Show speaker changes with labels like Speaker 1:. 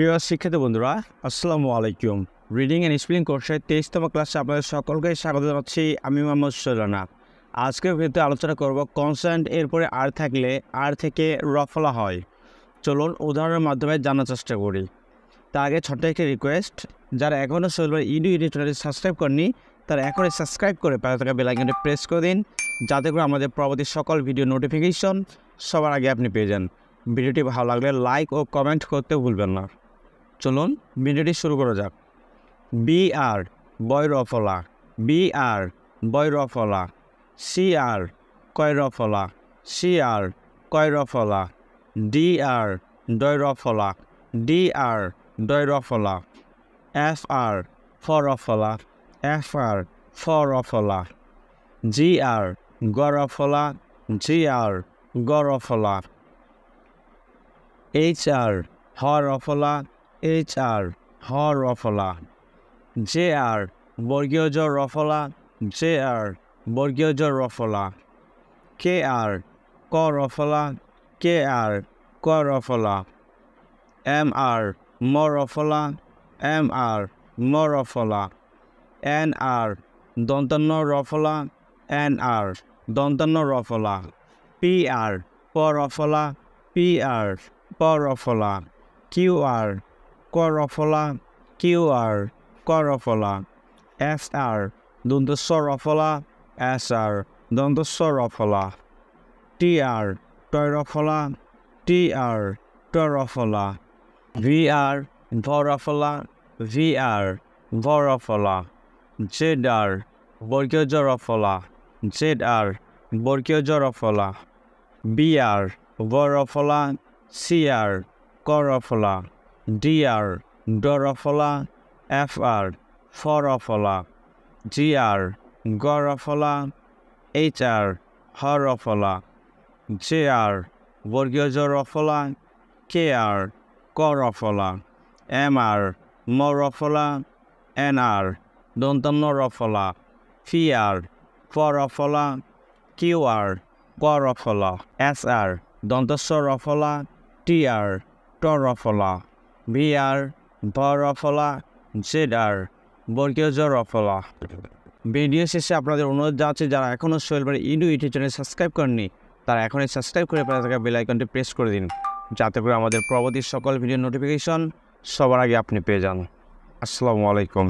Speaker 1: প্রিয় শিক্ষার্থী বন্ধুরা, আসসালামু আলাইকুম। রিডিং অ্যান্ড স্পেলিং কোর্সের 23তম ক্লাসে আপনাদের সকলকে স্বাগত জানাচ্ছি। আমি মোহাম্মদ সুলানা। আজকের ভিডিওতে আলোচনা করব কনসোনেন্ট এরপরে আর থাকলে আর থেকে রফলা হয়। চলুন উদাহরণের মাধ্যমে জানার চেষ্টা করি। তার আগে ছোট্ট একটি রিকোয়েস্ট, যারা এখনও শৈলবার ইউটিউব চ্যানেলটি সাবস্ক্রাইব করেনি তারা এখনই সাবস্ক্রাইব করে পাশে থাকা বেল আইকনটি প্রেস করে দিন, যাতে করে আমাদের পরবর্তী সকল ভিডিও নোটিফিকেশন সবার আগে আপনি পেয়ে যান। ভিডিওটি ভালো লাগলে লাইক ও কমেন্ট করতে ভুলবেন না। চলুন ভিডিওটি শুরু করা যাক। বি আর বয় রফলা, বি আর বয় রফলা, সি আর কয় রফলা, সি আর কয় রফলা, ডি আর ডয় রফলা, ডি আর ডয় রফলা, এফ আর ফর রফলা, এফ আর ফর রফলা, জি আর গ রফলা, জি আর গ রফলা, এইচ আর হ রফলা, এইচ আর হ রফলা, জে আর বর্গীয় জ রফলা, জে আর বর্গীয় জ রফলা, কে আর ক রফলা, কে আর ক রফলা, এম আর ম রফলা, এম আর ম রফলা, এন আর দন্তান্ন রফলা, এন আর দন্তান্ন রফলা, পি আর প রফলা, পি আর প রফলা, কিউ আর ক রফলা, কিউ আর ক রফলা, এস আর দন্তস্ব রফলা, এস আর দন্তস্ব রফলা, টি আর টয় রফলা, টি আর টয় রফলা, ভি আর ভ রফলা, ভি আর ভ রফলা, জেড আর বর্গীয় জ রফলা, জেড আর বর্গীয় জ রফলা, বি আর ব রফলা, সি আর ক রফলা, ডি আর ড রফলা, এফ আর ফ রফলা, জি আর গ রফলা, এইচ আর হ রফলা, জে আর বর্গীয় জ রফলা, কে আর ক রফলা, এম আর ম রফলা, এন আর দন্তান্ন রফলা, পি আর ফ রফলা, কিউ আর ক রফলা, এস আর দন্তস্ব রফলা, টি আর ট রফলা, ভি আর ভ রফলা, জেড আর বর্গীয় জ রফলা। ভিডিও শেষে আপনাদের অনুরোধ যাচ্ছে, যারা এখনও শৈলবার ইউটিউব চ্যানেল সাবস্ক্রাইব করেননি তারা এখনই সাবস্ক্রাইব করে পাশে থাকা বেল আইকনটি প্রেস করে দিন, যাতে করে আমাদের পরবর্তী সকল ভিডিও নোটিফিকেশন সবার আগে আপনি পেয়ে যান। আসসালামু আলাইকুম।